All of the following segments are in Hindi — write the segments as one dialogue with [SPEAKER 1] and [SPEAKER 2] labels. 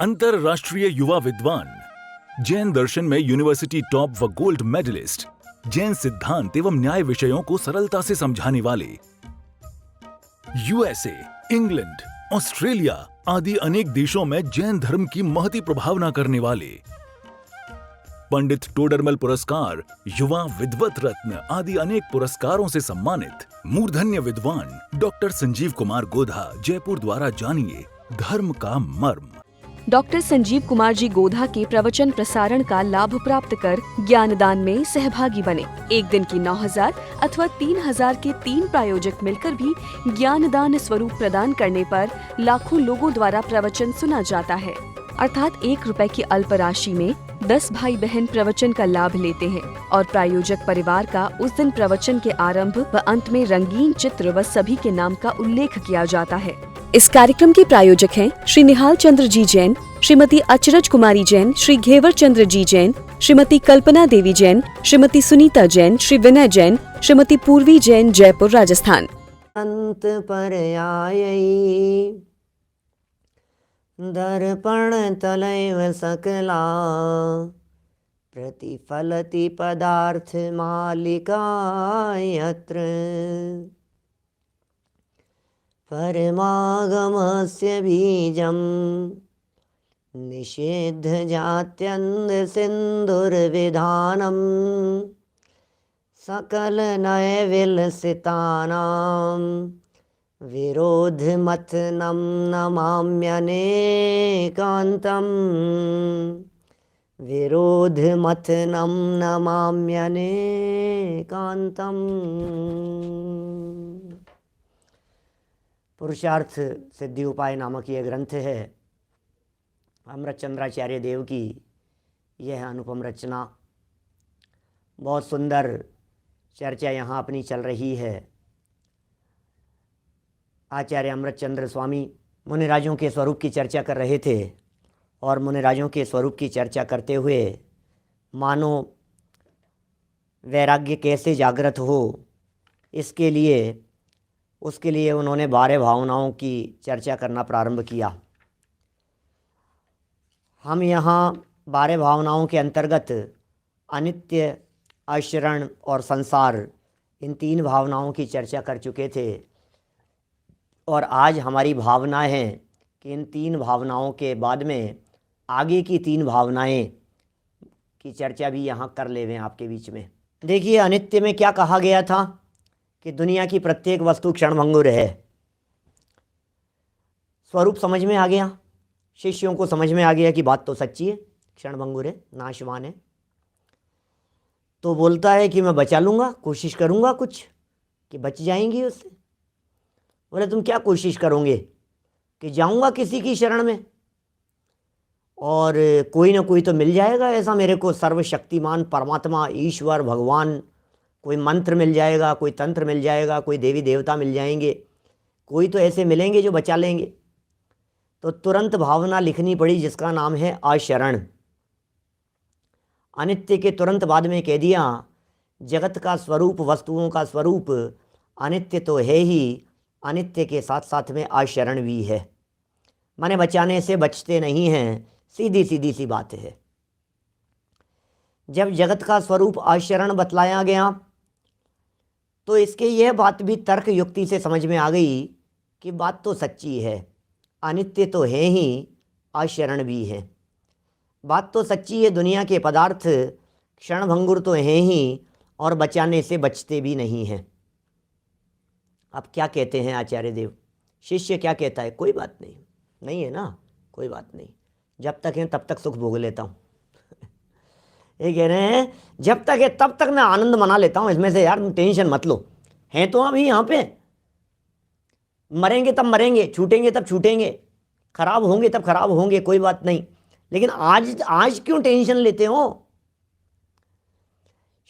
[SPEAKER 1] अंतरराष्ट्रीय युवा विद्वान, जैन दर्शन में यूनिवर्सिटी टॉप व गोल्ड मेडलिस्ट, जैन सिद्धांत एवं न्याय विषयों को सरलता से समझाने वाले, यूएसए, इंग्लैंड, ऑस्ट्रेलिया आदि अनेक देशों में जैन धर्म की महती प्रभावना करने वाले, पंडित टोडरमल पुरस्कार, युवा विद्वत रत्न आदि अनेक पुरस्कारों से सम्मानित मूर्धन्य विद्वान डॉक्टर संजीव कुमार गोधा जयपुर द्वारा जानिए धर्म का मर्म।
[SPEAKER 2] डॉक्टर संजीव कुमार जी गोधा के प्रवचन प्रसारण का लाभ प्राप्त कर ज्ञानदान में सहभागी बने। एक दिन की 9,000 अथवा 3,000 के 3 प्रायोजक मिलकर भी ज्ञानदान स्वरूप प्रदान करने पर लाखों लोगों द्वारा प्रवचन सुना जाता है। अर्थात 1 रुपए की अल्प राशि में 10 भाई बहन प्रवचन का लाभ लेते हैं और प्रायोजक परिवार का उस दिन प्रवचन के आरंभ व अंत में रंगीन चित्र व सभी के नाम का उल्लेख किया जाता है। इस कार्यक्रम के प्रायोजक हैं श्री निहाल चंद्र जी जैन, श्रीमती अचरज कुमारी जैन, श्री घेवर चंद्र जी जैन, श्रीमती कल्पना देवी जैन, श्रीमती सुनीता जैन, श्री विनय जैन, श्रीमती पूर्वी जैन, जयपुर, राजस्थान।
[SPEAKER 3] अंत पर आयई दर्पण तलैव सकला प्रतिफलति पदार्थ मालिका यत्र परमागमस्य बीजं निषेध जात्यन्द सिन्धुर्विधानं सकल नय विलसितानां विरोधमथनं नमाम्यनेकान्तं विरोधमथनं नमाम्यनेकान्तम्। पुरुषार्थ सिद्धि उपाय नामक यह ग्रंथ है अमृत चंद्राचार्य देव की। यह अनुपम रचना, बहुत सुंदर चर्चा यहाँ अपनी चल रही है। आचार्य अमृत चंद्र स्वामी मुनिराजों के स्वरूप की चर्चा कर रहे थे और मुनिराजों के स्वरूप की चर्चा करते हुए मानो वैराग्य कैसे जागृत हो उसके लिए उन्होंने 12 भावनाओं की चर्चा करना प्रारंभ किया। हम यहाँ 12 भावनाओं के अंतर्गत अनित्य, अशरण और संसार, इन 3 भावनाओं की चर्चा कर चुके थे और आज हमारी भावना है कि इन 3 भावनाओं के बाद में आगे की 3 भावनाएं की चर्चा भी यहाँ कर लेवें आपके बीच में। देखिए, अनित्य में क्या कहा गया था कि दुनिया की प्रत्येक वस्तु क्षणभंगुर है। स्वरूप समझ में आ गया, शिष्यों को समझ में आ गया कि बात तो सच्ची है, क्षणभंगुर है, नाशवान है। तो बोलता है कि मैं बचा लूँगा, कोशिश करूँगा कुछ कि बच जाएंगी उससे। बोले तुम क्या कोशिश करोगे कि जाऊँगा किसी की शरण में और कोई ना कोई तो मिल जाएगा ऐसा मेरे को, सर्वशक्तिमान परमात्मा, ईश्वर, भगवान, कोई मंत्र मिल जाएगा, कोई तंत्र मिल जाएगा, कोई देवी देवता मिल जाएंगे, कोई तो ऐसे मिलेंगे जो बचा लेंगे। तो तुरंत भावना लिखनी पड़ी जिसका नाम है अशरण। अनित्य के तुरंत बाद में कह दिया जगत का स्वरूप, वस्तुओं का स्वरूप अनित्य तो है ही, अनित्य के साथ साथ में अशरण भी है। माने बचाने से बचते नहीं हैं, सीधी सीधी सी बात है। जब जगत का स्वरूप अशरण बतलाया गया तो इसके यह बात भी तर्क युक्ति से समझ में आ गई कि बात तो सच्ची है, अनित्य तो है ही, अशरण भी है। बात तो सच्ची है, दुनिया के पदार्थ क्षणभंगुर तो हैं ही और बचाने से बचते भी नहीं हैं। अब क्या कहते हैं आचार्य देव? शिष्य क्या कहता है? कोई बात नहीं, नहीं है ना, कोई बात नहीं, जब तक है तब तक सुख भोग लेता हूँ। ये कह रहे हैं जब तक है तब तक मैं आनंद मना लेता हूँ इसमें से, यार टेंशन मत लो। हैं तो अभी यहाँ पे, मरेंगे तब मरेंगे, छूटेंगे तब छूटेंगे, खराब होंगे तब खराब होंगे, कोई बात नहीं। लेकिन आज क्यों टेंशन लेते हो?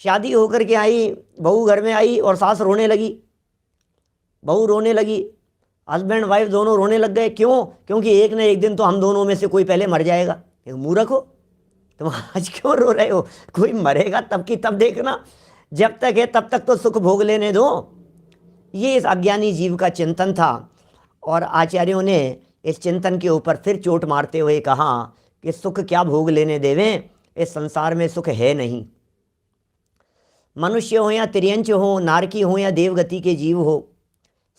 [SPEAKER 3] शादी होकर के आई, बहू घर में आई और सास रोने लगी, बहू रोने लगी, हस्बैंड वाइफ दोनों रोने लग गए। क्यों? क्योंकि एक न एक दिन तो हम दोनों में से कोई पहले मर जाएगा। मूर्ख हो तुम, आज क्यों रो रहे हो? कोई मरेगा तब की तब देखना, जब तक है तब तक तो सुख भोग लेने दो। ये इस अज्ञानी जीव का चिंतन था और आचार्यों ने इस चिंतन के ऊपर फिर चोट मारते हुए कहा कि सुख क्या भोग लेने देवें, इस संसार में सुख है नहीं। मनुष्य हो या तिर्यंच हो, नारकी हो या देवगति के जीव हो,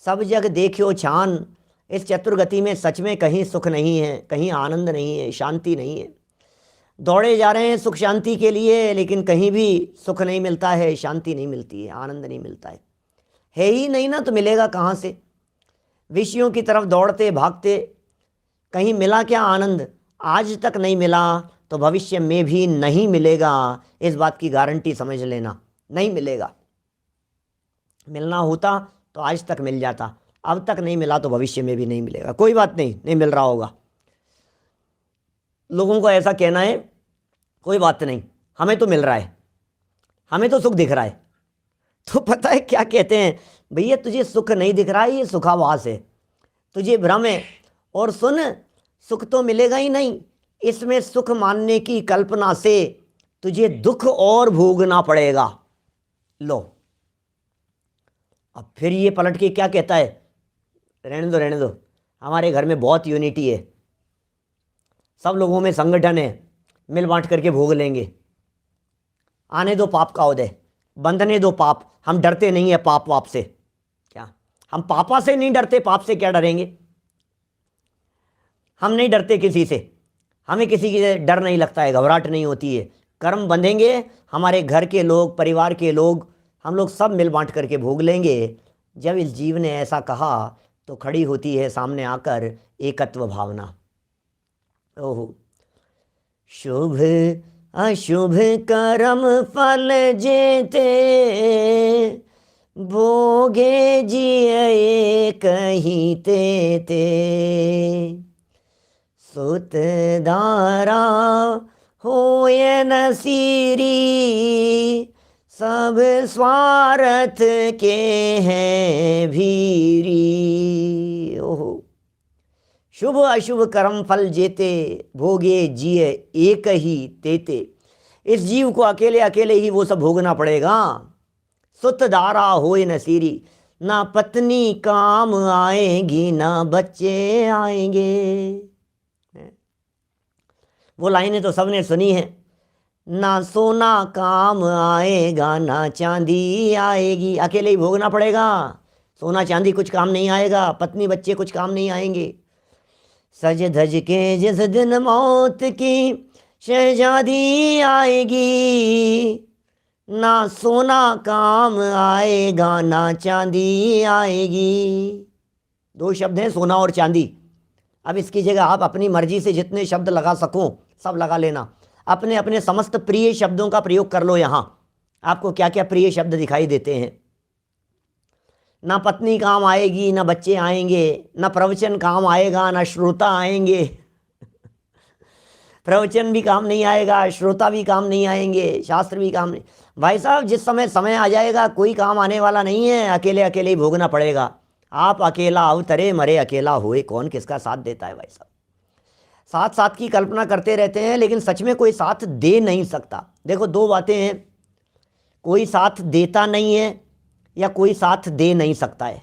[SPEAKER 3] सब जग देखियो छान, इस चतुर्गति में सच में कहीं सुख नहीं है, कहीं आनंद नहीं है, शांति नहीं है। दौड़े जा रहे हैं सुख शांति के लिए, लेकिन कहीं भी सुख नहीं मिलता है, शांति नहीं मिलती है, आनंद नहीं मिलता है ही नहीं ना, तो मिलेगा कहाँ से। विषयों की तरफ दौड़ते भागते, कहीं मिला क्या आनंद? आज तक नहीं मिला तो भविष्य में भी नहीं मिलेगा, इस बात की गारंटी समझ लेना, नहीं मिलेगा। मिलना होता तो आज तक मिल जाता, अब तक नहीं मिला तो भविष्य में भी नहीं मिलेगा। कोई बात नहीं, नहीं मिल रहा होगा। लोगों को ऐसा कहना है, कोई बात नहीं, हमें तो मिल रहा है, हमें तो सुख दिख रहा है। तो पता है क्या कहते हैं, भैया तुझे सुख नहीं दिख रहा है, ये सुखाभास है, तुझे भ्रम है। और सुन, सुख तो मिलेगा ही नहीं, इसमें सुख मानने की कल्पना से तुझे दुख और भोगना पड़ेगा। लो, अब फिर ये पलट के क्या कहता है, रहने दो रहने दो, हमारे घर में बहुत यूनिटी है, सब लोगों में संगठन है, मिल बांट करके भोग लेंगे। आने दो पाप का उदय, बंधने दो पाप, हम डरते नहीं है पाप वाप से। क्या हम पापा से नहीं डरते, पाप से क्या डरेंगे? हम नहीं डरते किसी से, हमें किसी की डर नहीं लगता है, घबराहट नहीं होती है। कर्म बंधेंगे, हमारे घर के लोग, परिवार के लोग, हम लोग सब मिल बांट करके भोग लेंगे। जब इस जीव ने ऐसा कहा तो खड़ी होती है सामने आकर एकत्व भावना। ओहो, शुभ अशुभ कर्म फल जेते, भोगे जिये कहीं ते, सुत दारा होय नसीरी, सब स्वार्थ के हैं भीरी। ओहो, शुभ अशुभ कर्म फल जेते, भोगे जिए एक ही तेते। इस जीव को अकेले अकेले ही वो सब भोगना पड़ेगा। सुत दारा होए नसीरी, ना पत्नी काम आएगी, ना बच्चे आएंगे। वो लाइनें तो सबने सुनी है, ना सोना काम आएगा, ना चांदी आएगी। अकेले ही भोगना पड़ेगा, सोना चांदी कुछ काम नहीं आएगा, पत्नी बच्चे कुछ काम नहीं आएंगे। सज धज के जिस दिन मौत की शहजादी आएगी, ना सोना काम आएगा, ना चांदी आएगी। दो शब्द हैं, सोना और चांदी। अब इसकी जगह आप अपनी मर्जी से जितने शब्द लगा सको सब लगा लेना, अपने अपने समस्त प्रिय शब्दों का प्रयोग कर लो। यहाँ आपको क्या क्या प्रिय शब्द दिखाई देते हैं? ना पत्नी काम आएगी, ना बच्चे आएंगे, ना प्रवचन काम आएगा, ना श्रोता आएंगे। प्रवचन भी काम नहीं आएगा, श्रोता भी काम नहीं आएंगे, शास्त्र भी काम नहीं। भाई साहब, जिस समय आ जाएगा कोई काम आने वाला नहीं है, अकेले अकेले ही भोगना पड़ेगा। आप अकेला अवतरे, मरे अकेला हुए, कौन किसका साथ देता है? भाई साहब, साथ साथ की कल्पना करते रहते हैं, लेकिन सच में कोई साथ दे नहीं सकता। देखो, दो बातें हैं, कोई साथ देता नहीं है या कोई साथ दे नहीं सकता है।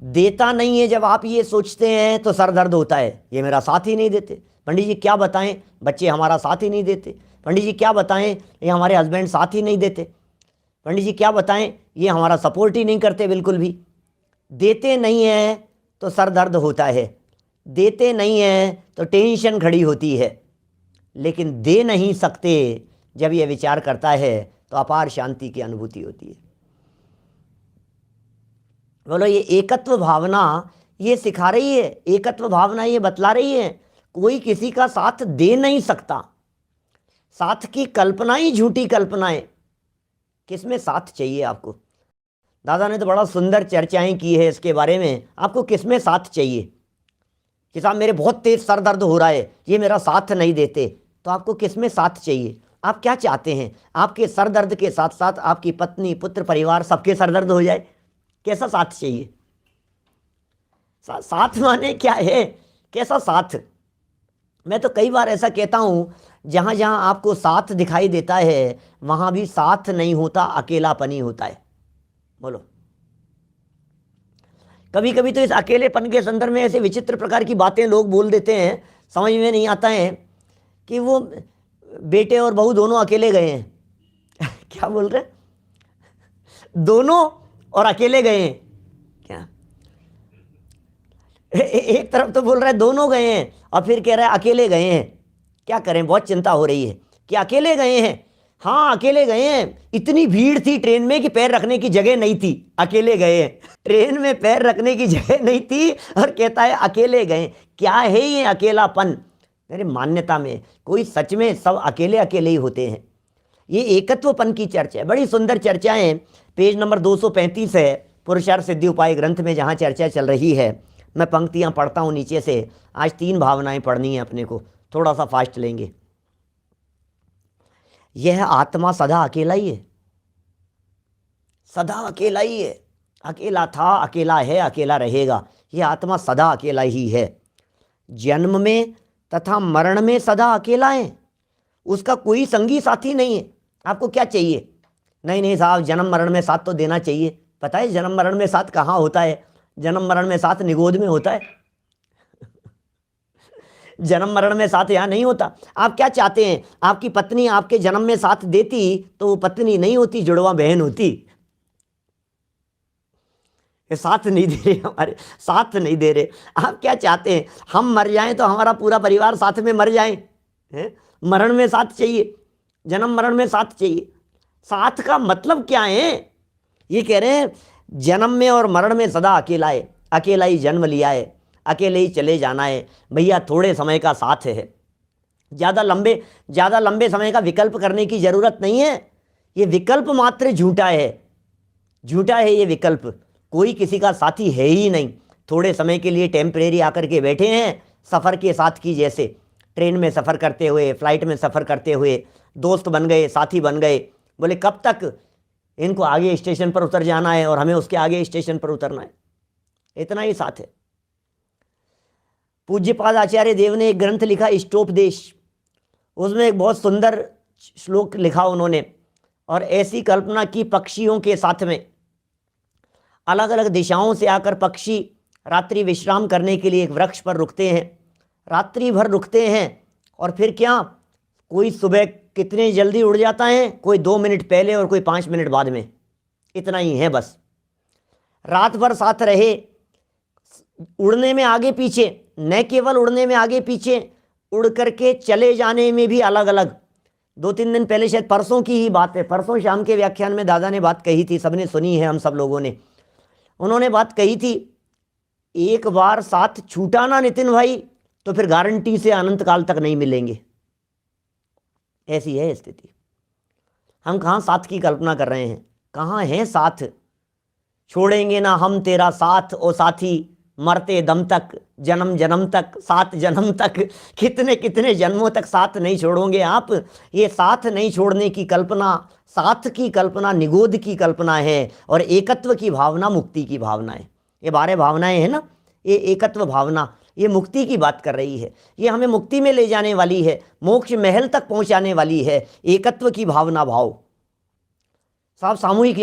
[SPEAKER 3] देता नहीं है जब आप ये सोचते हैं तो सर दर्द होता है, ये मेरा साथ ही नहीं देते। पंडित जी क्या बताएं, बच्चे हमारा साथ ही नहीं देते। पंडित जी क्या बताएं, ये हमारे हस्बैंड साथ ही नहीं देते। पंडित जी क्या बताएं, ये हमारा सपोर्ट ही नहीं करते बिल्कुल भी। देते नहीं है तो सर दर्द होता है, देते नहीं है तो टेंशन खड़ी होती है। लेकिन दे नहीं सकते जब ये विचार करता है तो अपार शांति की अनुभूति होती है। बोलो, ये एकत्व भावना ये सिखा रही है, एकत्व भावना ये बतला रही है, कोई किसी का साथ दे नहीं सकता। साथ की कल्पना ही झूठी कल्पना है। किसमें साथ चाहिए आपको? दादा ने तो बड़ा सुंदर चर्चाएं की है इसके बारे में। आपको किसमें साथ चाहिए कि साहब मेरे बहुत तेज सर दर्द हो रहा है, ये मेरा साथ नहीं देते, तो आपको किसमें साथ चाहिए? आप क्या चाहते हैं? आपके सर दर्द के साथ साथ आपकी पत्नी, पुत्र, परिवार सबके सर दर्द हो जाए? कैसा साथ चाहिए? साथ माने क्या है? कैसा साथ? मैं तो कई बार ऐसा कहता हूं, जहां जहां आपको साथ दिखाई देता है वहां भी साथ नहीं होता, अकेलापन ही होता है। बोलो, कभी कभी तो इस अकेलेपन के संदर्भ में ऐसे विचित्र प्रकार की बातें लोग बोल देते हैं, समझ में नहीं आता है कि वो बेटे और बहू दोनों अकेले गए हैं क्या बोल रहे, दोनों और अकेले गए हैं क्या? एक तरफ तो बोल रहा है दोनों गए हैं और फिर कह रहा है अकेले गए हैं। क्या करें, बहुत चिंता हो रही है कि अकेले गए हैं। हाँ अकेले गए हैं, इतनी भीड़ थी ट्रेन में कि पैर रखने की जगह नहीं थी, अकेले गए हैं। ट्रेन में पैर रखने की जगह नहीं थी और कहता है अकेले गए। क्या है ये अकेलापन? मेरे मान्यता में कोई सच में सब अकेले अकेले ही होते हैं। ये एकत्वपन की चर्चा है, बड़ी सुंदर चर्चा है। पेज नंबर 235 है पुरुषार्थ सिद्धि उपाय ग्रंथ में, जहाँ चर्चा चल रही है। मैं पंक्तियाँ पढ़ता हूँ नीचे से। आज 3 भावनाएं पढ़नी है अपने को, थोड़ा सा फास्ट लेंगे। यह आत्मा सदा अकेला ही है, सदा अकेला ही है। अकेला था, अकेला है, अकेला रहेगा। यह आत्मा सदा अकेला ही है। जन्म में तथा मरण में सदा अकेला है, उसका कोई संगी साथी नहीं है। आपको क्या चाहिए? नहीं साहब, जन्म मरण में साथ तो देना चाहिए। पता है जन्म मरण में साथ कहाँ होता है? जन्म मरण में साथ निगोद में होता है जन्म मरण में साथ यहाँ नहीं होता। आप क्या चाहते हैं? आपकी पत्नी आपके जन्म में साथ देती तो वो पत्नी नहीं होती, जुड़वा बहन होती। ये साथ नहीं दे रहे, हमारे साथ नहीं दे रहे। आप क्या चाहते हैं? हम मर जाएं तो हमारा पूरा परिवार साथ में मर जाए? मरण में साथ चाहिए, जन्म मरण में साथ चाहिए। साथ का मतलब क्या है? ये कह रहे हैं जन्म में और मरण में सदा अकेला है, अकेला ही जन्म लिया है, अकेले ही चले जाना है। भैया थोड़े समय का साथ है, ज़्यादा लंबे समय का विकल्प करने की ज़रूरत नहीं है। ये विकल्प मात्र झूठा है, झूठा है ये विकल्प। कोई किसी का साथी है ही नहीं। थोड़े समय के लिए टेम्परेरी आकर के बैठे हैं, सफ़र के साथ की जैसे। ट्रेन में सफ़र करते हुए, फ्लाइट में सफ़र करते हुए दोस्त बन गए, साथी बन गए। बोले कब तक? इनको आगे स्टेशन पर उतर जाना है और हमें उसके आगे स्टेशन पर उतरना है, इतना ही साथ है। पूज्यपाद आचार्य देव ने एक ग्रंथ लिखा इष्टोपदेश, उसमें एक बहुत सुंदर श्लोक लिखा उन्होंने, और ऐसी कल्पना की पक्षियों के साथ में। अलग अलग दिशाओं से आकर पक्षी रात्रि विश्राम करने के लिए एक वृक्ष पर रुकते हैं, रात्रि भर रुकते हैं, और फिर क्या, कोई सुबह कितने जल्दी उड़ जाता है, कोई 2 मिनट पहले और कोई 5 मिनट बाद में, इतना ही है बस। रात भर साथ रहे, उड़ने में आगे पीछे, न केवल उड़ने में आगे पीछे, उड़ करके चले जाने में भी अलग अलग। 2-3 दिन पहले, शायद परसों की ही बात है, परसों शाम के व्याख्यान में दादा ने बात कही थी, सबने सुनी है, हम सब लोगों ने। उन्होंने बात कही थी, एक बार साथ छूटा ना नितिन भाई तो फिर गारंटी से अनंत काल तक नहीं मिलेंगे। ऐसी है स्थिति। हम कहाँ साथ की कल्पना कर रहे हैं, कहाँ हैं साथ? छोड़ेंगे ना हम तेरा साथ ओ साथी, मरते दम तक, जन्म जन्म तक, 7 जन्म तक। कितने कितने जन्मों तक साथ नहीं छोड़ोगे आप। ये साथ नहीं छोड़ने की कल्पना, साथ की कल्पना निगोद की कल्पना है, और एकत्व की भावना मुक्ति की भावना है। ये 12 भावनाएं हैं ना, ये एकत्व भावना, ये मुक्ति की बात कर रही है। ये हमें मुक्ति में ले जाने वाली है, मोक्ष महल तक पहुंचाने वाली है, एकत्व की भावना भाव। साहब सामूहिक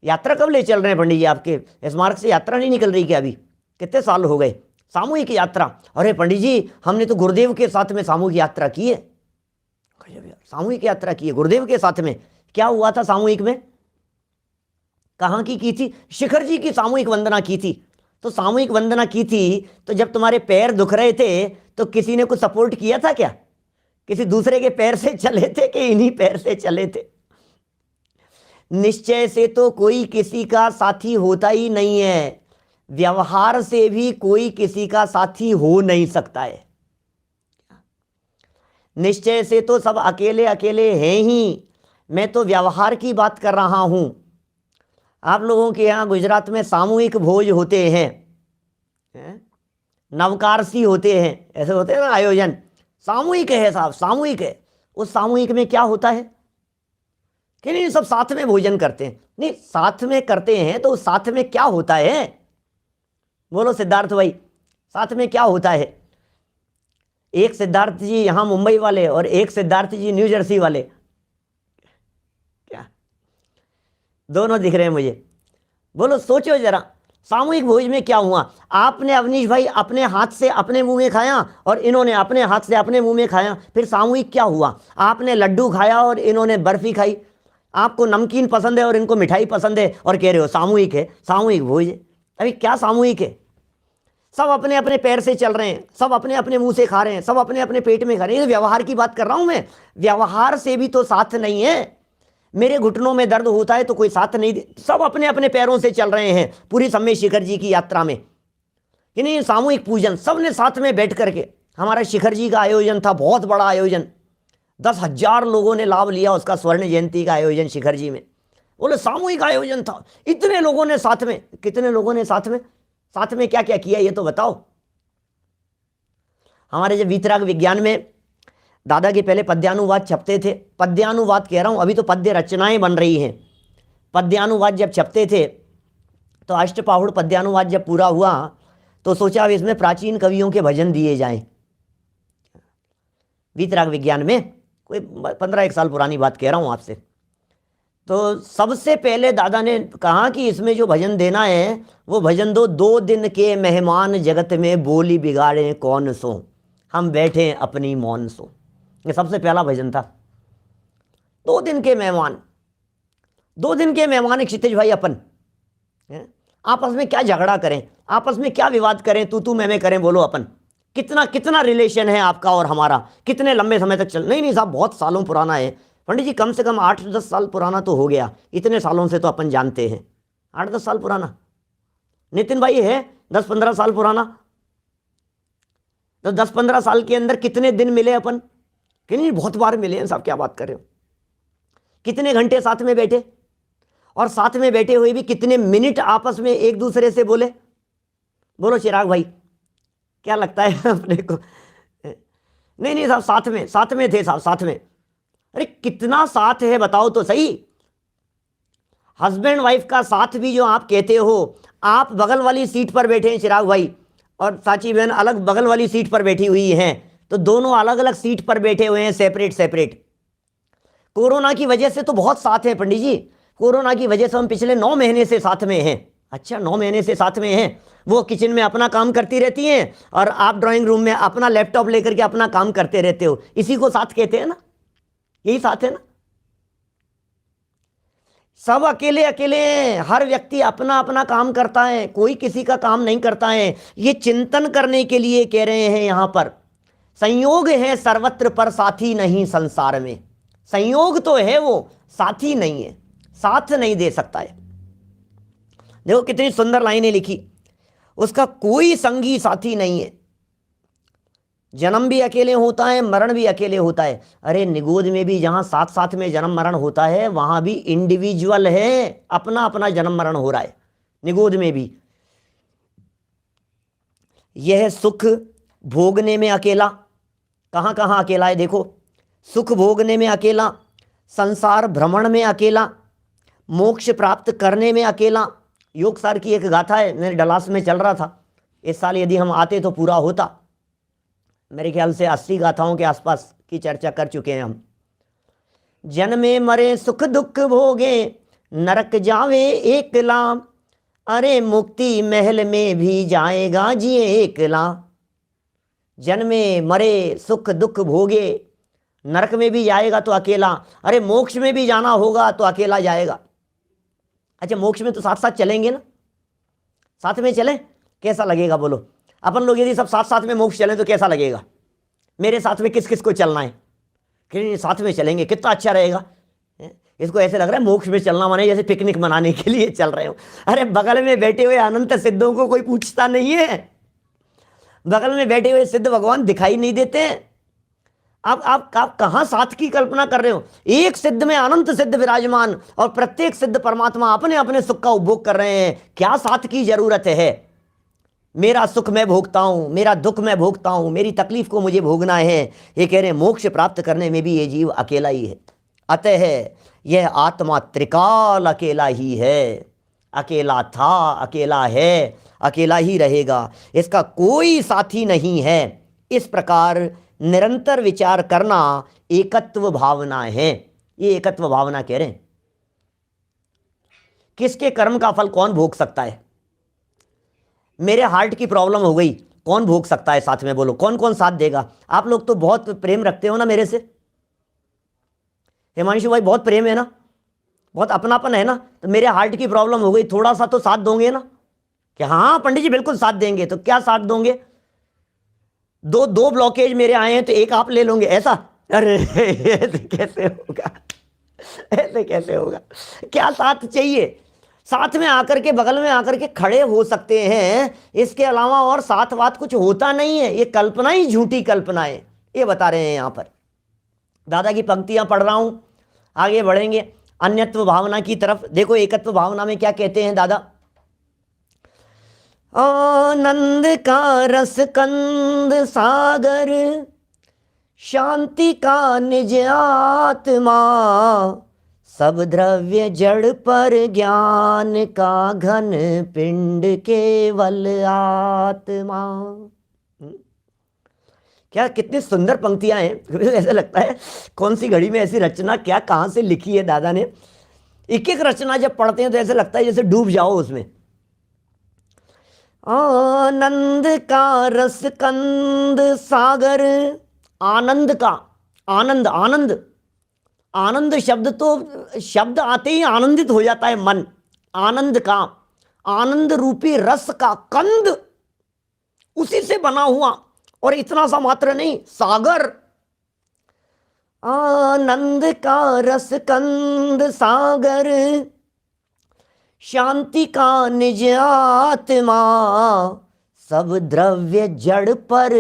[SPEAKER 3] यात्रा कब ले चल रहे हैं पंडित जी? आपके स्मारक से यात्रा नहीं निकल रही क्या? अभी कितने साल हो गए सामूहिक यात्रा? अरे पंडित जी, हमने तो गुरुदेव के साथ में सामूहिक यात्रा की है। सामूहिक यात्रा की है गुरुदेव के साथ में। क्या हुआ था सामूहिक में? कहाँ की थी? शिखर जी की सामूहिक वंदना की थी। तो सामूहिक वंदना की थी तो जब तुम्हारे पैर दुख रहे थे तो किसी ने कुछ सपोर्ट किया था क्या? किसी दूसरे के पैर से चले थे कि इन्हीं पैर से चले थे? निश्चय से तो कोई किसी का साथी होता ही नहीं है, व्यवहार से भी कोई किसी का साथी हो नहीं सकता है। निश्चय से तो सब अकेले अकेले हैं ही। मैं तो व्यवहार की बात कर रहा हूं। आप लोगों के यहाँ गुजरात में सामूहिक भोज होते हैं, नवकारसी होते हैं, ऐसे होते हैं ना आयोजन। सामूहिक है साहब, सामूहिक है। उस सामूहिक में क्या होता है कि नहीं, सब साथ में भोजन करते हैं। नहीं, साथ में करते हैं तो साथ में क्या होता है? बोलो सिद्धार्थ भाई, साथ में क्या होता है? एक सिद्धार्थ जी यहाँ मुंबई वाले और एक सिद्धार्थ जी न्यू जर्सी वाले, क्या दोनों दिख रहे हैं मुझे? बोलो सोचो जरा, सामूहिक भोज में क्या हुआ, आपने अवनीश भाई अपने हाथ से अपने मुंह में खाया और इन्होंने अपने हाथ से अपने मुंह में खाया, फिर सामूहिक क्या हुआ, आपने लड्डू खाया और इन्होंने बर्फी खाई, आपको नमकीन पसंद है और इनको मिठाई पसंद है और कह रहे हो सामूहिक है, सामूहिक भोज है। अभी क्या सामूहिक है, सब अपने अपने पैर से चल रहे हैं, सब अपने अपने मुंह से खा रहे हैं, सब अपने अपने पेट में खा रहे हैं। व्यवहार की बात कर रहा हूं मैं, व्यवहार से भी तो साथ नहीं है। मेरे घुटनों में दर्द होता है तो कोई साथ नहीं सब अपने अपने पैरों से चल रहे हैं पूरी समय शिखर जी की यात्रा में, कि नहीं सामूहिक पूजन, सबने साथ में बैठ करके। हमारा शिखर जी का आयोजन था, बहुत बड़ा आयोजन, 10,000 लोगों ने लाभ लिया उसका, स्वर्ण जयंती का आयोजन शिखर जी में। बोले सामूहिक आयोजन था, इतने लोगों ने साथ में, कितने लोगों ने साथ में क्या क्या किया ये तो बताओ। हमारे जब वीतराग विज्ञान में दादा के पहले पद्यानुवाद छपते थे, पद्यानुवाद कह रहा हूं, अभी तो पद्य रचनाएं बन रही हैं। पद्यानुवाद जब छपते थे तो अष्टपाहुड़ पद्यानुवाद जब पूरा हुआ तो सोचा अब इसमें प्राचीन कवियों के भजन दिए जाएं। वीतराग विज्ञान में कोई 15 साल पुरानी बात कह रहा हूं आपसे। तो सबसे पहले दादा ने कहा कि इसमें जो भजन देना है वो भजन दो, 2 दिन के मेहमान जगत में बोली बिगाड़े कौन सो, हम बैठे अपनी मौन सो। ये सबसे पहला भजन था। 2 दिन के मेहमान, 2 दिन के मेहमान क्षितिज भाई अपन आपस में क्या झगड़ा करें, आपस में क्या विवाद करें, तू मैं करें, बोलो अपन कितना कितना रिलेशन है आपका और हमारा, कितने लंबे समय तक चल। नहीं साहब बहुत सालों पुराना है पंडित जी, कम से कम 8-10 साल पुराना तो हो गया, इतने सालों से तो अपन जानते हैं। 8-10 साल पुराना नितिन भाई है, 10-15 साल पुराना। तो 10-15 साल के अंदर कितने दिन मिले अपन, कि नहीं बहुत बार मिले हैं साहब, क्या बात कर रहे हो। कितने घंटे साथ में बैठे, और साथ में बैठे हुए भी कितने मिनट आपस में एक दूसरे से बोले। बोलो चिराग भाई क्या लगता है अपने को। नहीं साहब साथ में थे साहब, साथ में। अरे कितना साथ है बताओ तो सही। हस्बैंड वाइफ का साथ भी जो आप कहते हो, आप बगल वाली सीट पर बैठे हैं चिराग भाई, और साची बहन अलग बगल वाली सीट पर बैठी हुई हैं, तो दोनों अलग अलग सीट पर बैठे हुए हैं, सेपरेट। कोरोना की वजह से तो बहुत साथ हैं पंडित जी, कोरोना की वजह से हम पिछले 9 महीने से साथ में हैं। अच्छा 9 महीने से साथ में हैं। वो किचन में अपना काम करती रहती हैं और आप ड्राइंग रूम में अपना लैपटॉप लेकर के अपना काम करते रहते हो, इसी को साथ कहते हैं ना, यही साथ है ना। सब अकेले हैं, हर व्यक्ति अपना अपना काम करता है, कोई किसी का काम नहीं करता है। ये चिंतन करने के लिए कह रहे हैं यहां पर, संयोग है सर्वत्र पर साथी नहीं संसार में। संयोग तो है वो, साथी नहीं है, साथ नहीं दे सकता है। देखो कितनी सुंदर लाइनें लिखी, उसका कोई संगी साथी नहीं है। जन्म भी अकेले होता है, मरण भी अकेले होता है। अरे निगोद में भी जहां साथ में जन्म मरण होता है वहां भी इंडिविजुअल है, अपना अपना जन्म मरण हो रहा है निगोद में भी। यह सुख भोगने में अकेला, कहां कहां अकेला है देखो, सुख भोगने में अकेला, संसार भ्रमण में अकेला, मोक्ष प्राप्त करने में अकेला। योग सार की एक गाथा है, मेरे डलास में चल रहा था, इस साल यदि हम आते तो पूरा होता। मेरे ख्याल से 80 गाथाओं के आसपास की चर्चा कर चुके हैं हम। जन्मे मरे सुख दुख भोगे, नरक जावे एकला, अरे मुक्ति महल में भी जाएगा जिए एकला। जन्मे मरे सुख दुख भोगे, नरक में भी जाएगा तो अकेला, अरे मोक्ष में भी जाना होगा तो अकेला जाएगा। अच्छा मोक्ष में तो साथ साथ चलेंगे ना, साथ में चलें कैसा लगेगा बोलो। अपन लोग यदि सब साथ साथ में मोक्ष चलें तो कैसा लगेगा। मेरे साथ में किस किस को चलना है, कि साथ में चलेंगे कितना अच्छा रहेगा। इसको ऐसे लग रहा है मोक्ष में चलना माने जैसे पिकनिक मनाने के लिए चल रहे हो। अरे बगल में बैठे हुए अनंत सिद्धों को कोई पूछता नहीं है, बगल में बैठे हुए सिद्ध भगवान दिखाई नहीं देते हैं। आप कहां साथ की कल्पना कर रहे हो। एक सिद्ध में अनंत सिद्ध विराजमान और प्रत्येक सिद्ध परमात्मा अपने अपने सुख का उपभोग कर रहे हैं, क्या साथ की जरूरत है। मेरा सुख मैं भोगता हूं, मेरा दुख मैं भोगता हूं, मेरी तकलीफ को मुझे भोगना है। ये कह रहे हैं मोक्ष प्राप्त करने में भी ये जीव अकेला ही है। अतः यह आत्मा त्रिकाल अकेला ही है, अकेला था, अकेला है, अकेला ही रहेगा, इसका कोई साथी नहीं है। इस प्रकार निरंतर विचार करना एकत्व भावना है। ये एकत्व भावना कह रहे हैं। किसके कर्म का फल कौन भोग सकता है। मेरे हार्ट की प्रॉब्लम हो गई, कौन भोग सकता है साथ में, बोलो कौन कौन साथ देगा। आप लोग तो बहुत प्रेम रखते हो ना मेरे से, हिमांशु भाई बहुत प्रेम है ना, बहुत अपनापन है ना, तो मेरे हार्ट की प्रॉब्लम हो गई, थोड़ा सा तो साथ दोगे ना कि हाँ पंडित जी बिल्कुल साथ देंगे। तो क्या साथ दोगे, दो दो ब्लॉकेज मेरे आए हैं तो एक आप ले लोगे ऐसा? अरे ऐसे कैसे होगा, ऐसे कैसे होगा, क्या साथ चाहिए? साथ में आकर के, बगल में आकर के खड़े हो सकते हैं, इसके अलावा और साथ बात कुछ होता नहीं है। ये कल्पना ही झूठी कल्पना है, ये बता रहे हैं यहां पर। दादा की पंक्तियां पढ़ रहा हूं, आगे बढ़ेंगे अन्यत्व भावना की तरफ। देखो एकत्व भावना में क्या कहते हैं दादा, आनंद का रस कंद सागर, शांति का निज आत्मा, सब द्रव्य जड़ पर ज्ञान का घन पिंड केवल आत्मा। क्या कितनी सुंदर पंक्तियां हैं। ऐसा लगता है कौन सी घड़ी में ऐसी रचना क्या कहां से लिखी है दादा ने। एक एक रचना जब पढ़ते हैं तो ऐसा लगता है जैसे डूब जाओ उसमें। आनंद का रस कंद सागर, आनंद का, आनंद आनंद आनंद शब्द तो शब्द आते ही आनंदित हो जाता है मन। आनंद का, आनंद रूपी रस का कंद, उसी से बना हुआ, और इतना सा मात्र नहीं, सागर। आनंद का रस कंद सागर, शांति का निज आत्मा, सब द्रव्य जड़ पर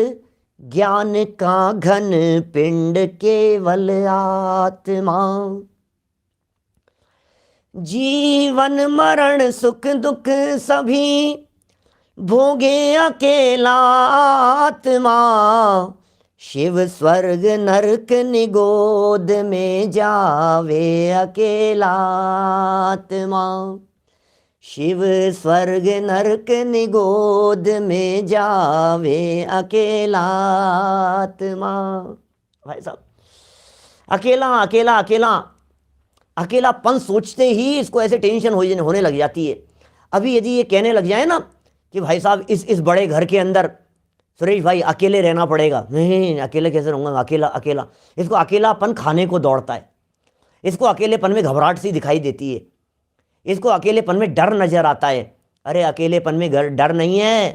[SPEAKER 3] ज्ञान का घन पिंड केवल आत्मा। जीवन मरण सुख दुख सभी भोगे अकेला आत्मा, शिव स्वर्ग नरक निगोद में जावे अकेला आत्मा, शिव स्वर्ग नरक निगोद में जावे अकेला आत्मा। भाई साहब, अकेला अकेला अकेला, अकेलापन सोचते ही इसको ऐसे टेंशन होने लग जाती है। अभी यदि ये कहने लग जाए ना कि भाई साहब इस बड़े घर के अंदर सुरेश भाई अकेले रहना पड़ेगा, नहीं अकेले कैसे रहूँगा, अकेला अकेला, इसको अकेलापन खाने को दौड़ता है, इसको अकेलेपन में घबराहट सी दिखाई देती है, इसको अकेलेपन में डर नजर आता है। अरे अकेलेपन में डर नहीं है,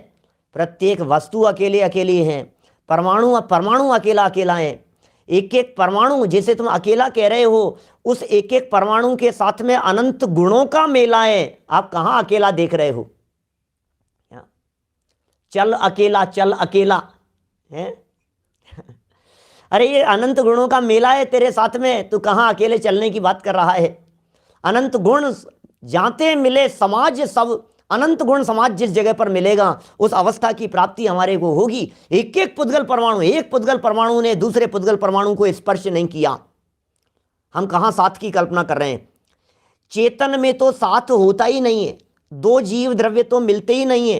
[SPEAKER 3] प्रत्येक वस्तु अकेले अकेली है, परमाणु परमाणु अकेला अकेला है। एक एक परमाणु, जैसे तुम अकेला कह रहे हो, उस एक एक परमाणु के साथ में अनंत गुणों का मेला है। आप कहाँ अकेला देख रहे हो? चल अकेला है। अरे ये अनंत गुणों का मेला है तेरे साथ में, तू कहाँ अकेले चलने की बात कर रहा है? अनंत गुण जाते मिले समाज सब, अनंत गुण समाज जिस जगह पर मिलेगा उस अवस्था की प्राप्ति हमारे को होगी। एक एक पुद्गल परमाणु, एक पुद्गल परमाणु ने दूसरे पुद्गल परमाणु को स्पर्श नहीं किया, हम कहाँ साथ की कल्पना कर रहे हैं? चेतन में तो साथ होता ही नहीं है, दो जीव द्रव्य तो मिलते ही नहीं है।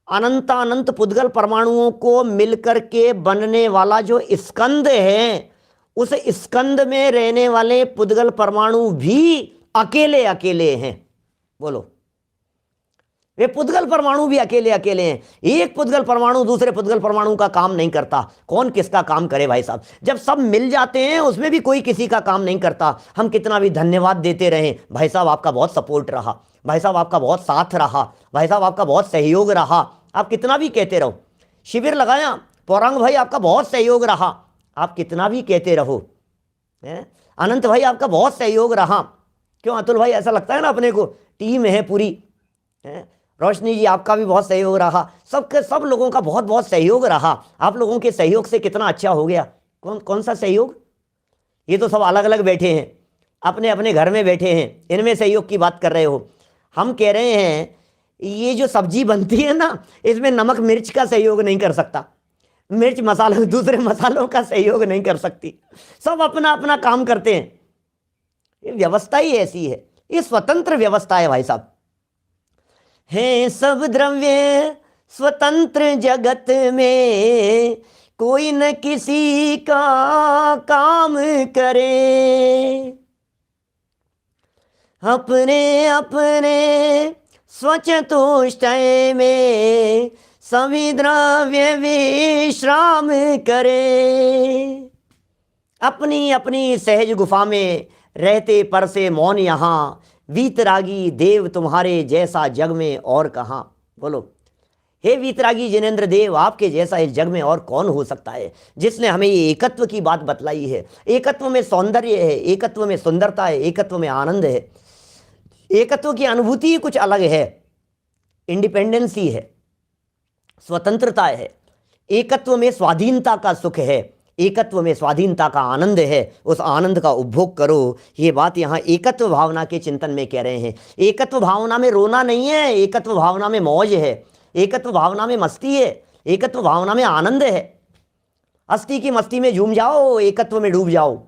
[SPEAKER 3] अनंत अनंत पुद्गल परमाणुओं को मिलकर के बनने वाला जो स्कंद है, उस स्कंद में रहने वाले पुद्गल परमाणु भी अकेले अकेले हैं। बोलो, वे पुद्गल परमाणु भी अकेले अकेले हैं। एक पुद्गल परमाणु दूसरे पुद्गल परमाणु का काम नहीं करता। कौन किसका काम करे भाई साहब? जब सब मिल जाते हैं उसमें भी कोई किसी का काम नहीं करता। हम कितना भी धन्यवाद देते रहें, भाई साहब आपका बहुत सपोर्ट रहा, भाई साहब आपका बहुत साथ रहा, भाई साहब आपका बहुत सहयोग रहा, आप कितना भी कहते रहो। शिविर लगाया, पौरांग भाई आपका बहुत सहयोग रहा, आप कितना भी कहते रहो। अनंत भाई आपका बहुत सहयोग रहा। क्यों अतुल भाई, ऐसा लगता है ना अपने को टीम है पूरी। रोशनी जी आपका भी बहुत सहयोग रहा, सबके सब लोगों का बहुत बहुत सहयोग रहा। आप लोगों के सहयोग से कितना अच्छा हो गया। कौन कौन सा सहयोग? ये तो सब अलग अलग बैठे हैं, अपने अपने घर में बैठे हैं, इनमें सहयोग की बात कर रहे हो। हम कह रहे हैं ये जो सब्जी बनती है ना, इसमें नमक मिर्च का सहयोग नहीं कर सकता, मिर्च मसालों दूसरे मसालों का सहयोग नहीं कर सकती। सब अपना अपना काम करते हैं। ये व्यवस्था ही ऐसी है, ये स्वतंत्र व्यवस्था है भाई साहब। है सब द्रव्य स्वतंत्र जगत में, कोई न किसी का काम करे, अपने अपने स्वच्छ तुष्टय में सभी द्रव्य विश्राम करे। अपनी अपनी सहज गुफा में रहते पर से मौन यहाँ, वीतरागी देव तुम्हारे जैसा जग में और कहाँ। बोलो, हे वीतरागी जिनेंद्र देव, आपके जैसा इस जग में और कौन हो सकता है, जिसने हमें ये एकत्व की बात बतलाई है। एकत्व में सौंदर्य है, एकत्व में सुंदरता है, एकत्व में आनंद है, एकत्व की अनुभूति ही कुछ अलग है, इंडिपेंडेंसी है, स्वतंत्रता है। एकत्व में स्वाधीनता का सुख है, एकत्व में स्वाधीनता का आनंद है, उस आनंद का उपभोग करो। ये बात यहाँ एकत्व भावना के चिंतन में कह रहे हैं। एकत्व भावना में रोना नहीं है, एकत्व भावना में मौज है, एकत्व भावना में मस्ती है, एकत्व भावना में आनंद है। अस्थि की मस्ती में झूम जाओ, एकत्व में डूब जाओ।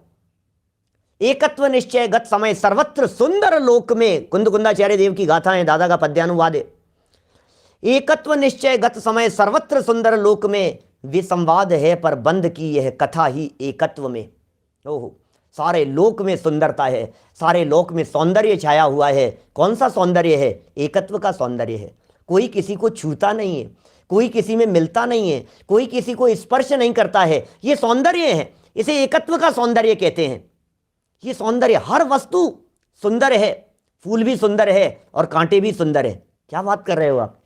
[SPEAKER 3] एकत्व निश्चय गत समय सर्वत्र सुंदर लोक में, कुंद कुंदाचार्य देव की गाथा है, दादा का पद्यानुवाद है। एकत्व निश्चय गत समय सर्वत्र सुंदर लोक में, विसंवाद है पर बंद की यह कथा ही एकत्व में। ओहो, सारे लोक में सुंदरता है, सारे लोक में सौंदर्य छाया हुआ है। कौन सा सौंदर्य है? एकत्व का सौंदर्य है। कोई किसी को छूता नहीं है, कोई किसी में मिलता नहीं है, कोई किसी को स्पर्श नहीं करता है। ये सौंदर्य है, इसे एकत्व का सौंदर्य कहते हैं। ये सौंदर्य, हर वस्तु सुंदर है, फूल भी सुंदर है और कांटे भी सुंदर है। क्या बात कर रहे हो आप?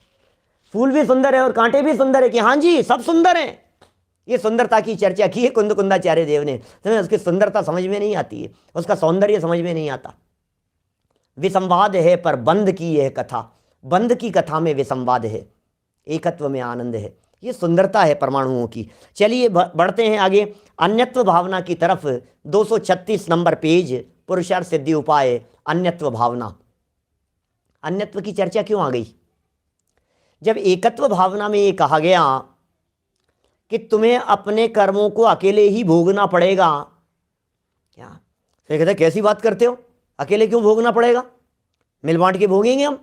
[SPEAKER 3] फूल भी सुंदर है और कांटे भी सुंदर है कि हाँ जी सब सुंदर हैं। ये सुंदरता की चर्चा की है कुंद कुंदाचार्य देव ने। तुम्हें उसकी सुंदरता समझ में नहीं आती है, उसका सौंदर्य समझ में नहीं आता। विसंवाद है पर बंद की यह कथा, बंद की कथा में विसंवाद है, एकत्व में आनंद है। ये सुंदरता है परमाणुओं की। चलिए बढ़ते हैं आगे अन्यत्व भावना की तरफ। 236 नंबर पेज, पुरुषार्थ सिद्धि उपाय, अन्यत्व भावना। अन्यत्व की चर्चा क्यों आ गई? जब एकत्व भावना में ये कहा गया कि तुम्हें अपने कर्मों को अकेले ही भोगना पड़ेगा, क्या फिर कहते कैसी बात करते हो, अकेले क्यों भोगना पड़ेगा, मिल बांट के भोगेंगे हम।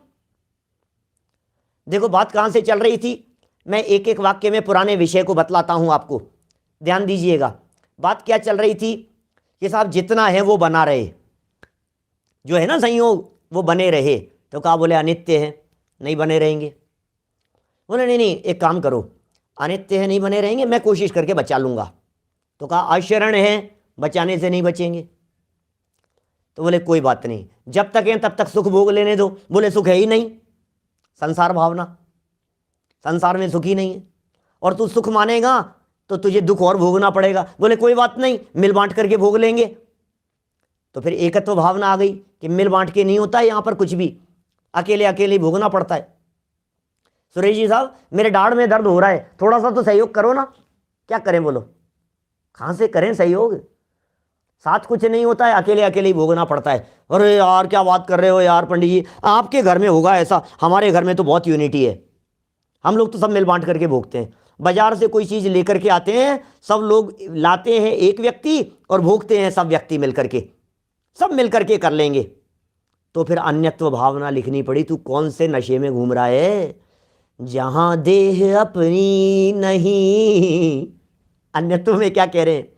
[SPEAKER 3] देखो बात कहां से चल रही थी, मैं एक एक वाक्य में पुराने विषय को बतलाता हूं आपको, ध्यान दीजिएगा। बात क्या चल रही थी कि साहब जितना है वो बना रहे, जो है ना संयोग वो बने रहे। तो कहा, बोले अनित्य है नहीं बने रहेंगे। बोले नहीं एक काम करो, अनित्य है नहीं बने रहेंगे, मैं कोशिश करके बचा लूंगा। तो कहा अशरण है, बचाने से नहीं बचेंगे। तो बोले कोई बात नहीं, जब तक है तब तक सुख भोग लेने दो। बोले सुख है ही नहीं, संसार भावना, संसार में सुख ही नहीं है, और तू सुख मानेगा तो तुझे दुख और भोगना पड़ेगा। बोले कोई बात नहीं, मिल बांट करके भोग लेंगे। तो फिर एकत्व भावना आ गई कि मिल बांट के नहीं होता है यहां पर कुछ भी, अकेले अकेले भोगना पड़ता है। सुरेश जी साहब मेरे दाढ़ में दर्द हो रहा है, थोड़ा सा तो सहयोग करो ना। क्या करें बोलो, कहां से करें सहयोग, साथ कुछ नहीं होता है, अकेले अकेले ही भोगना पड़ता है। अरे यार क्या बात कर रहे हो यार पंडित जी, आपके घर में होगा ऐसा, हमारे घर में तो बहुत यूनिटी है, हम लोग तो सब मिल बांट करके भोगते हैं। बाजार से कोई चीज़ लेकर के आते हैं, सब लोग लाते हैं एक व्यक्ति और भोगते हैं सब व्यक्ति मिल करके, सब मिल करके कर लेंगे। तो फिर अन्यत्व भावना लिखनी पड़ी। तू कौन से नशे में घूम रहा है, जहां देह अपनी नहीं। अन्यत्व में क्या कह रहे हैं,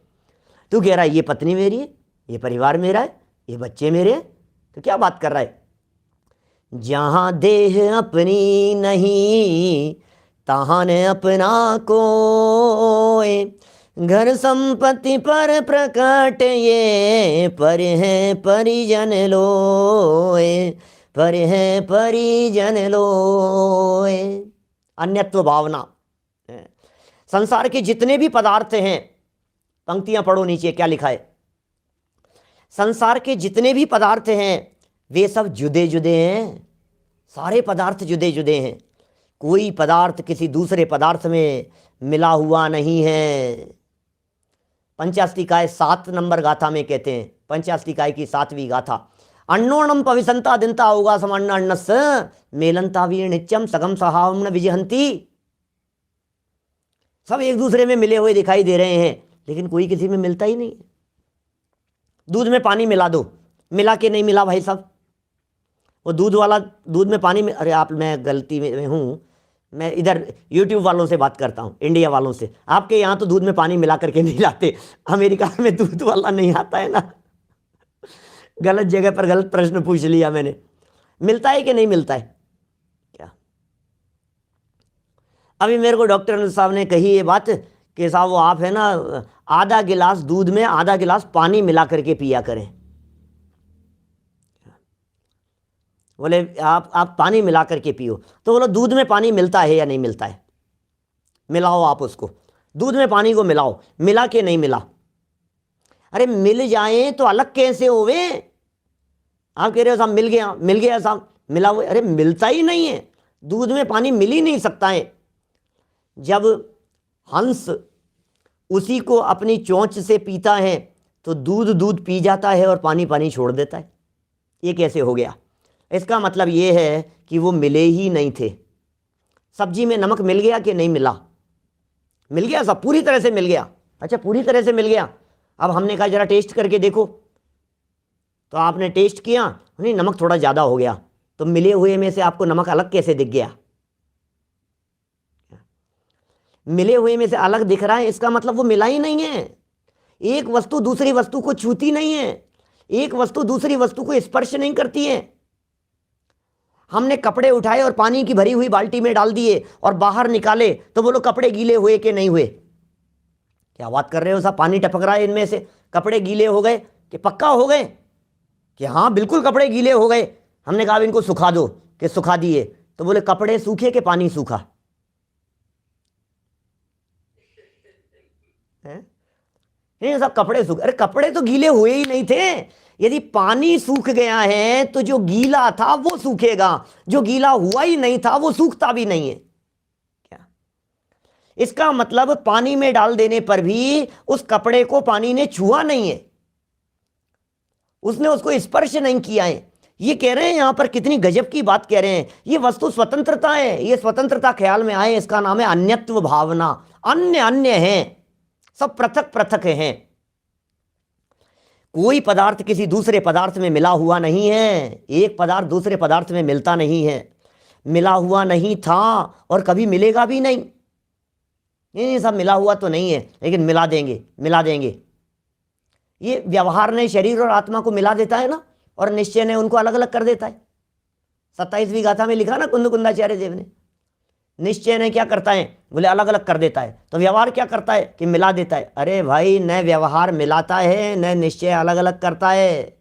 [SPEAKER 3] तू कह रहा है ये पत्नी मेरी है, ये परिवार मेरा है, ये बच्चे मेरे हैं, तो क्या बात कर रहा है। जहां देह अपनी नहीं, तहां ने अपना कोय, घर संपत्ति पर प्रकट ये, पर है परिजन लोय, पर है परिजन लोय। अन्यत्व भावना। संसार के जितने भी पदार्थ हैं, पंक्तियां पढ़ो नीचे क्या लिखा है। संसार के जितने भी पदार्थ हैं वे सब जुदे जुदे हैं, सारे पदार्थ जुदे जुदे हैं, कोई पदार्थ किसी दूसरे पदार्थ में मिला हुआ नहीं है। पंचास्तिकाय 7 नंबर गाथा में कहते हैं, पंचास्तिकाय की 7वीं गाथा, अन्नोणम पविसंता दिनता होगा समान्न अन्नस मेलंता वीर नित्यम सगम सहावम न विजहंती। सब एक दूसरे में मिले हुए दिखाई दे रहे हैं, लेकिन कोई किसी में मिलता ही नहीं। दूध में पानी मिला दो, मिला के नहीं मिला भाई साहब। वो दूध वाला दूध में पानी में, अरे आप, मैं गलती में हूँ, मैं इधर यूट्यूब वालों से बात करता हूँ, इंडिया वालों से। आपके यहाँ तो दूध में पानी मिला करके नहीं लाते, अमेरिका में दूध वाला नहीं आता है ना। गलत जगह पर गलत प्रश्न पूछ लिया मैंने। मिलता है कि नहीं मिलता है? अभी मेरे को डॉक्टर साहब ने कही ये बात कि साहब वो आप है ना आधा गिलास दूध में आधा गिलास पानी मिला करके पिया करें। बोले आप पानी मिला करके पियो। तो बोलो दूध में पानी मिलता है या नहीं मिलता है? मिलाओ आप उसको, दूध में पानी को मिलाओ, मिला के नहीं मिला। अरे मिल जाए तो अलग कैसे होवे? आप कह रहे हो साहब मिल गया साहब मिला हुआ। अरे मिलता ही नहीं है, दूध में पानी मिल ही नहीं सकता है। जब हंस उसी को अपनी चोंच से पीता है तो दूध पी जाता है और पानी छोड़ देता है। ये कैसे हो गया? इसका मतलब ये है कि वो मिले ही नहीं थे। सब्जी में नमक मिल गया कि नहीं मिला? मिल गया, सब पूरी तरह से मिल गया। अच्छा, पूरी तरह से मिल गया। अब हमने कहा जरा टेस्ट करके देखो, तो आपने टेस्ट किया, नहीं नमक थोड़ा ज़्यादा हो गया। तो मिले हुए में से आपको नमक अलग कैसे दिख गया? मिले हुए में से अलग दिख रहा है, इसका मतलब वो मिला ही नहीं है। एक वस्तु दूसरी वस्तु को छूती नहीं है, एक वस्तु दूसरी वस्तु को स्पर्श नहीं करती है। हमने कपड़े उठाए और पानी की भरी हुई बाल्टी में डाल दिए और बाहर निकाले, तो बोलो कपड़े गीले हुए कि नहीं हुए? क्या बात कर रहे हो साहब, पानी टपक रहा है इनमें से, कपड़े गीले हो गए कि पक्का हो गए? कि हाँ बिल्कुल कपड़े गीले हो गए। हमने कहा इनको सुखा दो, कि सुखा दिए। तो बोले कपड़े सूखे कि पानी सूखा? नहीं साहब कपड़े सूखे। अरे कपड़े तो गीले हुए ही नहीं थे। यदि पानी सूख गया है तो जो गीला था वो सूखेगा, जो गीला हुआ ही नहीं था वो सूखता भी नहीं है। क्या इसका मतलब? पानी में डाल देने पर भी उस कपड़े को पानी ने छुआ नहीं है, उसने उसको स्पर्श नहीं किया है। ये कह रहे हैं यहां पर, कितनी गजब की बात कह रहे हैं। ये वस्तु स्वतंत्रता है, ये स्वतंत्रता ख्याल में आए, इसका नाम है अन्यत्व भावना। अन्य अन्य हैं, सब पृथक पृथक हैं। कोई पदार्थ किसी दूसरे पदार्थ में मिला हुआ नहीं है। एक पदार्थ दूसरे पदार्थ में मिलता नहीं है, मिला हुआ नहीं था और कभी मिलेगा भी नहीं। नहीं सब मिला हुआ तो नहीं है, लेकिन मिला देंगे। ये व्यवहार ने शरीर और आत्मा को मिला देता है ना, और निश्चय ने उनको अलग अलग कर देता है। 27वीं गाथा में लिखा ना कुंदकुंदाचार्य देव ने, निश्चय ने क्या करता है? बोले अलग अलग कर देता है। तो व्यवहार क्या करता है? कि मिला देता है। अरे भाई, न व्यवहार मिलाता है न निश्चय अलग अलग करता है।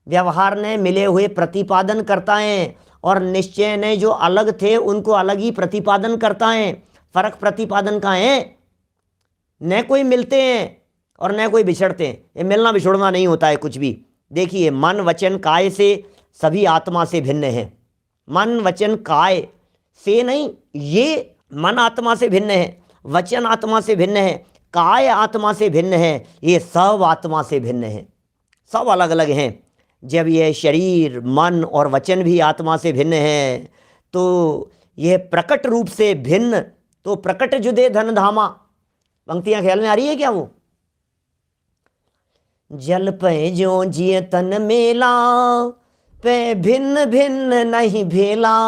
[SPEAKER 3] व्यवहार ने मिले हुए प्रतिपादन करता है और निश्चय ने जो अलग थे उनको अलग ही प्रतिपादन करता है। फर्क प्रतिपादन का है, न कोई मिलते हैं और न कोई बिछड़ते हैं। ये मिलना बिछड़ना नहीं होता है कुछ भी। देखिए, मन वचन काय से सभी आत्मा से भिन्न है। मन वचन काय से नहीं, ये मन आत्मा से भिन्न है, वचन आत्मा से भिन्न है, काय आत्मा से भिन्न है, ये सब आत्मा से भिन्न है, सब अलग अलग हैं। जब यह शरीर मन और वचन भी आत्मा से भिन्न है तो यह प्रकट रूप से भिन्न, तो प्रकट जुदे धन धामा। पंक्तियां ख्याल में आ रही है क्या? वो जल पे जो जिए तन मेला, पे भिन्न भिन्न नहीं भेला,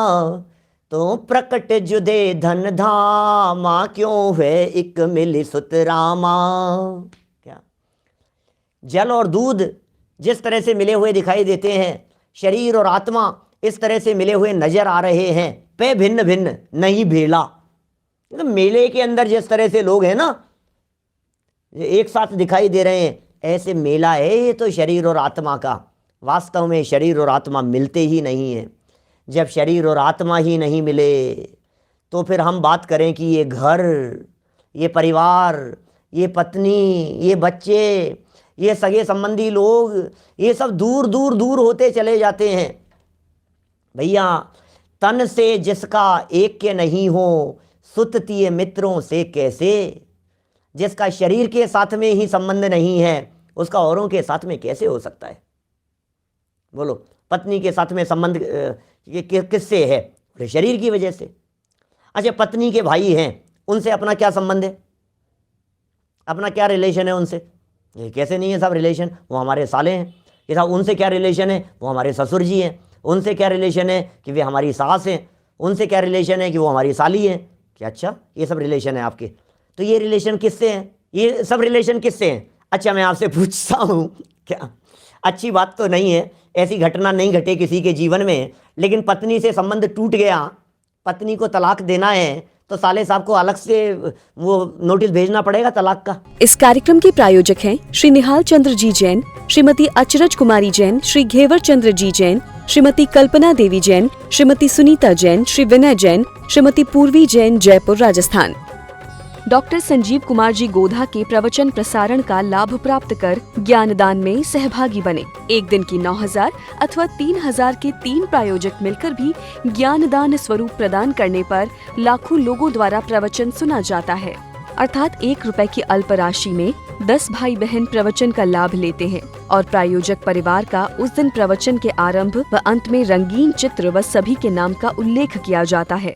[SPEAKER 3] तो प्रकट जुदे धन धामा, क्यों है एक मिली सुत रामा। क्या जल और दूध जिस तरह से मिले हुए दिखाई देते हैं, शरीर और आत्मा इस तरह से मिले हुए नजर आ रहे हैं। पे भिन्न भिन्न नहीं भेला, तो मेले के अंदर जिस तरह से लोग हैं ना, एक साथ दिखाई दे रहे हैं, ऐसे मेला है ये तो शरीर और आत्मा का। वास्तव में शरीर और आत्मा मिलते ही नहीं है। जब शरीर और आत्मा ही नहीं मिले तो फिर हम बात करें कि ये घर, ये परिवार, ये पत्नी, ये बच्चे, ये सगे संबंधी लोग, ये सब दूर दूर दूर होते चले जाते हैं। भैया, तन से जिसका एक के नहीं हो, सुततीय मित्रों से कैसे। जिसका शरीर के साथ में ही संबंध नहीं है, उसका औरों के साथ में कैसे हो सकता है? बोलो, पत्नी के साथ में संबंध किससे है? शरीर की वजह से। अच्छा, पत्नी के भाई हैं, उनसे अपना क्या संबंध है? अपना क्या रिलेशन है उनसे? ये कैसे नहीं है साहब रिलेशन? वो हमारे साले हैं। ये साहब उनसे क्या रिलेशन है? वो हमारे ससुर जी हैं। उनसे क्या रिलेशन है? कि वे हमारी सास हैं। उनसे क्या रिलेशन है? कि वो हमारी साली हैं। क्या अच्छा, ये सब रिलेशन है आपके? तो ये रिलेशन किससे हैं? ये सब रिलेशन किससे हैं? अच्छा, मैं आपसे पूछता हूँ, क्या अच्छी बात तो नहीं है, ऐसी घटना नहीं घटे किसी के जीवन में, लेकिन पत्नी से संबंध टूट गया, पत्नी को तलाक देना है, तो साले साहब को अलग से वो नोटिस भेजना पड़ेगा तलाक का।
[SPEAKER 2] इस कार्यक्रम के प्रायोजक हैं श्री निहाल चंद्र जी जैन, श्रीमती अचरज कुमारी जैन, श्री घेवर चंद्र जी जैन, श्रीमती कल्पना देवी जैन, श्रीमती सुनीता जैन, श्री विनय जैन, श्रीमती पूर्वी जैन, जयपुर, राजस्थान। डॉक्टर संजीव कुमार जी गोधा के प्रवचन प्रसारण का लाभ प्राप्त कर ज्ञानदान में सहभागी बने। एक दिन की 9,000 अथवा 3,000 के 3 प्रायोजक मिलकर भी ज्ञानदान स्वरूप प्रदान करने पर लाखों लोगों द्वारा प्रवचन सुना जाता है। अर्थात 1 रुपए की अल्प राशि में 10 भाई बहन प्रवचन का लाभ लेते हैं और प्रायोजक परिवार का उस दिन प्रवचन के आरंभ व अंत में रंगीन चित्र व सभी के नाम का उल्लेख किया जाता है।